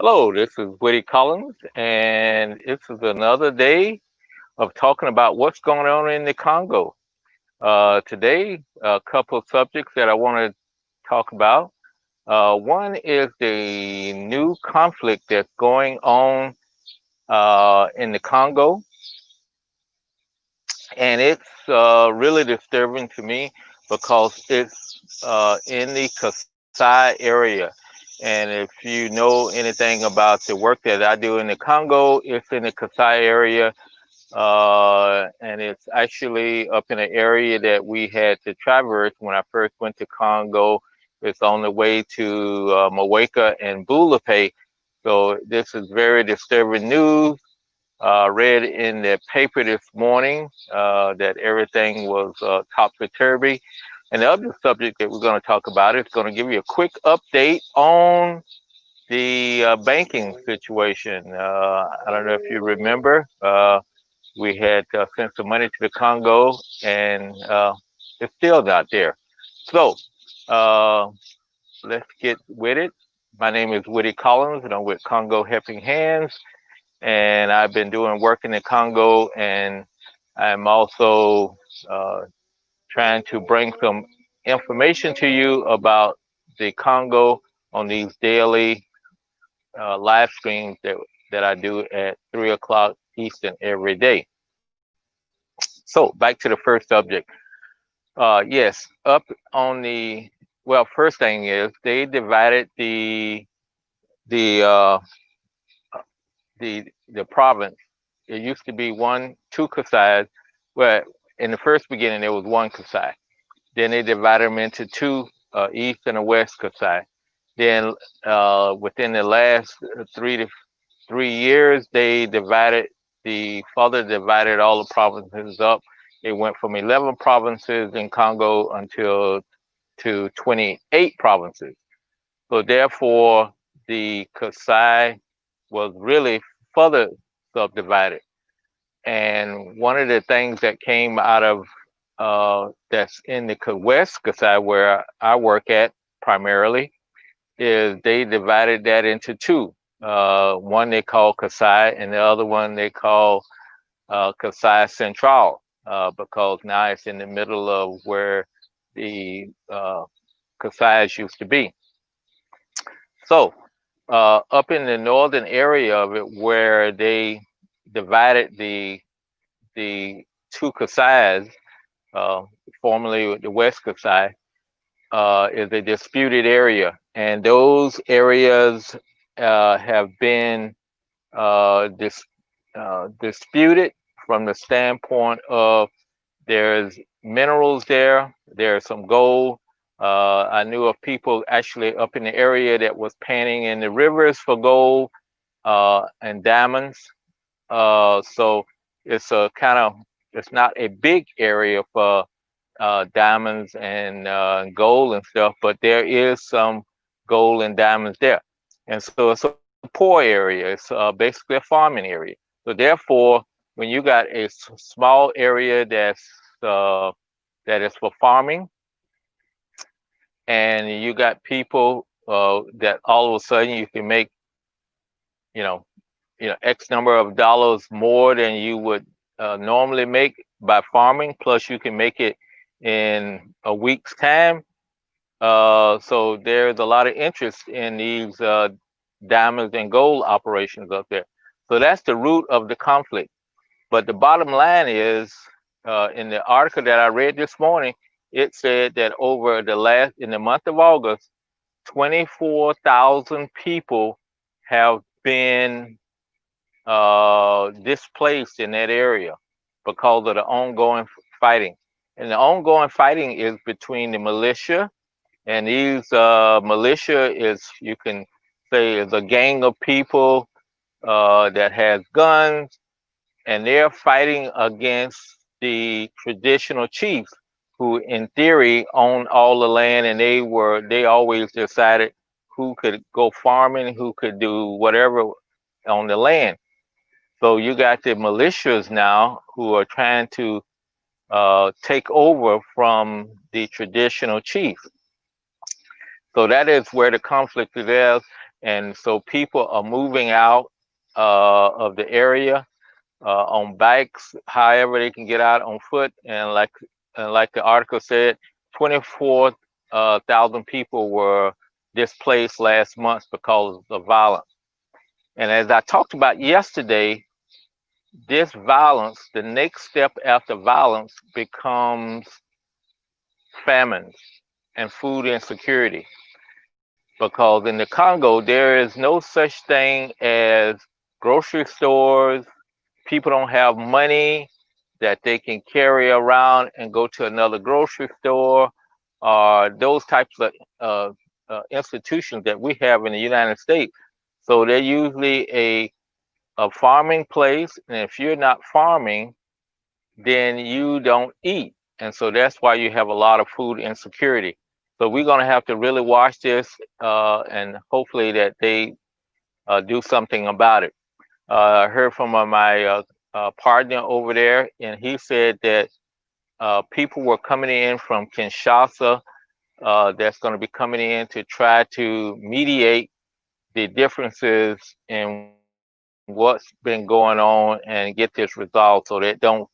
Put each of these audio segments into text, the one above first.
Hello, this is Woody Collins, and this is another day of talking about what's going on in the Congo. Today, a couple of subjects that I want to talk about. One is the new conflict that's going on in the Congo, and it's really disturbing to me because it's in the Kasai area. And if you know anything about the work that I do in the Congo, it's in the Kasai area, and it's actually up in an area that we had to traverse when I first went to Congo. It's on the way to Maweka and Bulape. So this is very disturbing news. Read in the paper this morning that everything was topsy-turvy. And the other subject that we're going to talk about is going to give you a quick update on the banking situation. I don't know if you remember, we had sent some money to the Congo, and it's still not there. So uh, let's get with it. My name is Woody Collins, and I'm with Congo Helping Hands, and I've been doing work in the Congo, and I'm also trying to bring some information to you about the Congo on these daily live streams that I do at 3 o'clock Eastern every day. So back to the first subject. Yes, up on the well, first thing is they divided the uh, the province. It used to be two Kasais. Well, in the first beginning there was one Kasai. Then they divided them into two, East and a West Kasai. Then within the last 3 years, they further divided all the provinces up. It went from 11 provinces in Congo until to 28 provinces. So therefore, the Kasai was really further subdivided. And one of the things that came out of that's in the West Kasai, where I work at primarily, is they divided that into two. One they call Kasai, and the other one they call Kasai Central, because now it's in the middle of where the Kasais used to be. So up in the northern area of it, where they divided the two Kasais, uh, formerly the West Kasai, is a disputed area, and those areas have been disputed from the standpoint of there's minerals there, there's some gold. I knew of people actually up in the area that was panning in the rivers for gold and diamonds. So it's a kind of it's not a big area for diamonds and gold and stuff, but there is some gold and diamonds there. And so it's a poor area. It's basically a farming area. So therefore, when you got a small area uh, that is for farming, and you got people that all of a sudden you can make, you know, X number of dollars more than you would normally make by farming, plus you can make it in a week's time. So there's a lot of interest in these diamonds and gold operations up there. So that's the root of the conflict. But the bottom line is, in the article that I read this morning, it said that in the month of August, 24,000 people have been displaced in that area because of the ongoing fighting. And the ongoing fighting is between the militia, and these militia you can say, is a gang of people that has guns, and they're fighting against the traditional chiefs, who in theory own all the land, and they always decided who could go farming, who could do whatever on the land. So you got the militias now who are trying to take over from the traditional chief. So that is where the conflict is at. and so people are moving out of the area on bikes, however they can get out on foot. And like the article said, 24,000 people were displaced last month because of violence. And as I talked about yesterday, this violence, the next step after violence becomes famines and food insecurity. Because in the Congo, there is no such thing as grocery stores. People don't have money that they can carry around and go to another grocery store, or those types of institutions that we have in the United States. So they're usually a farming place, and if you're not farming, then you don't eat. And so that's why you have a lot of food insecurity. So we're going to have to really watch this, and hopefully that they do something about it. I heard from my partner over there, and he said that people were coming in from Kinshasa, that's going to be coming in to try to mediate the differences in what's been going on and get this resolved so that it don't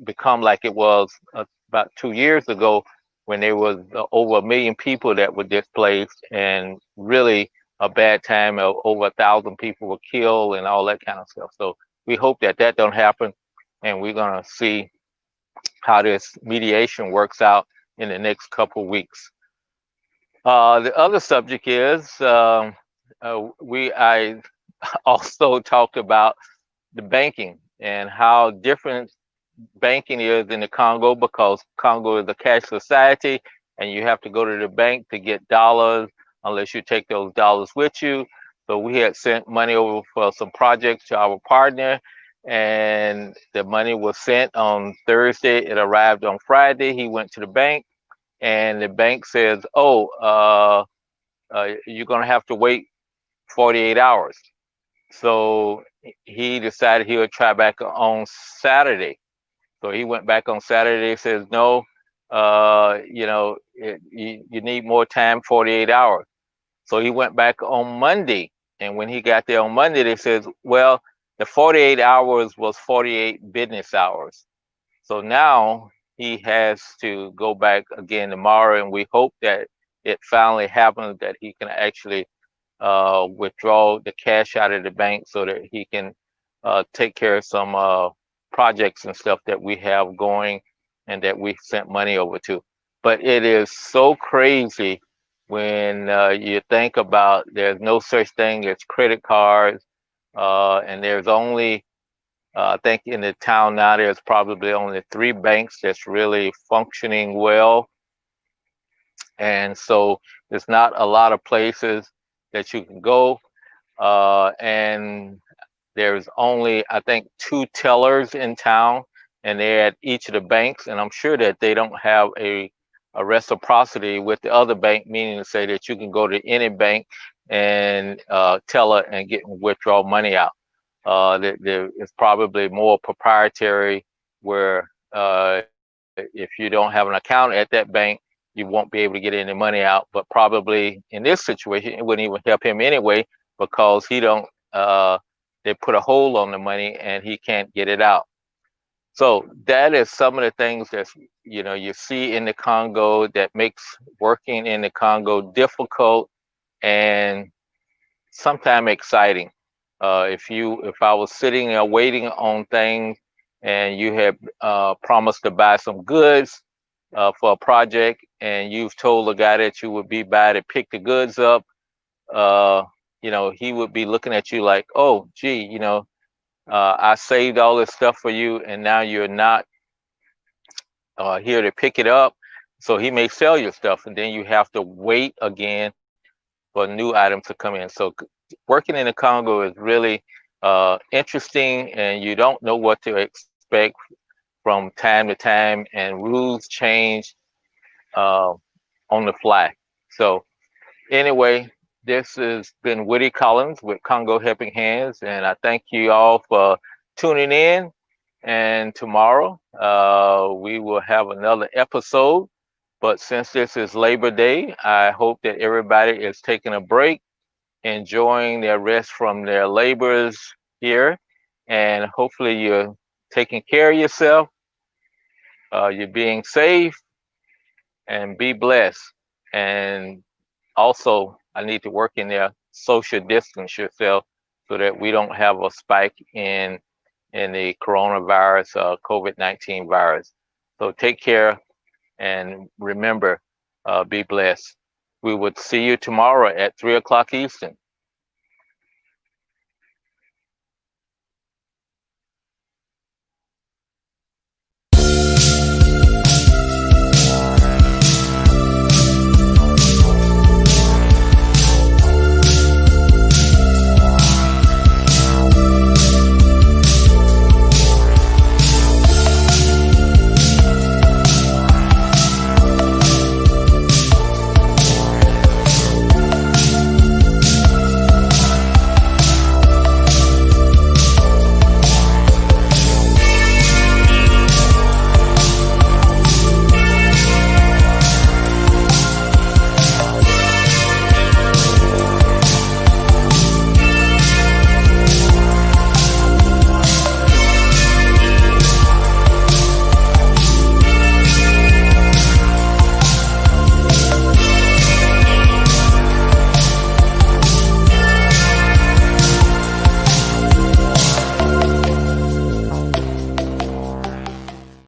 become like it was about 2 years ago when there was over 1 million people that were displaced, and really a bad time of over 1,000 people were killed and all that kind of stuff. So we hope that that don't happen, and we're gonna see how this mediation works out in the next couple of weeks. The other subject is I also talked about the banking and how different banking is in the Congo, because Congo is a cash society and you have to go to the bank to get dollars unless you take those dollars with you. So we had sent money over for some projects to our partner, and the money was sent on Thursday. It arrived on Friday. He went to the bank, and the bank says, "Oh, you're gonna have to wait 48 hours." So he decided he would try back on Saturday. So he went back on Saturday, says, no, you need more time, 48 hours. So he went back on Monday. And when he got there on Monday, they says, well, the 48 hours was 48 business hours. So now he has to go back again tomorrow. And we hope that it finally happens, that he can actually withdraw the cash out of the bank so that he can take care of some projects and stuff that we have going and that we sent money over to. But it is so crazy when you think about there's no such thing as credit cards, and there's only, I think in the town now, there's probably only 3 banks that's really functioning well. And so there's not a lot of places that you can go. And there's only, I think, 2 tellers in town, and they're at each of the banks. And I'm sure that they don't have a reciprocity with the other bank, meaning to say that you can go to any bank and teller and get withdraw money out. It's probably more proprietary, where if you don't have an account at that bank, you won't be able to get any money out. But probably in this situation, it wouldn't even help him anyway, because he don't. They put a hold on the money and he can't get it out. So that is some of the things that you see in the Congo that makes working in the Congo difficult and sometimes exciting. If I was sitting there waiting on things, and you had promised to buy some goods for a project, and you've told the guy that you would be by to pick the goods up, uh, he would be looking at you like, oh, gee, I saved all this stuff for you, and now you're not here to pick it up. So he may sell your stuff, and then you have to wait again for new items to come in. So working in the Congo is really interesting, and you don't know what to expect from time to time, and rules change uh, on the fly. So anyway, this has been Woody Collins with Congo Helping Hands, and I thank you all for tuning in. And tomorrow we will have another episode. But since this is Labor Day, I hope that everybody is taking a break enjoying their rest from their labors here. And hopefully you're taking care of yourself, you're being safe, and be blessed. And also, I need to work in there, social distance yourself so that we don't have a spike in the coronavirus, COVID-19 virus. So take care and remember, be blessed. We would see you tomorrow at 3 o'clock Eastern.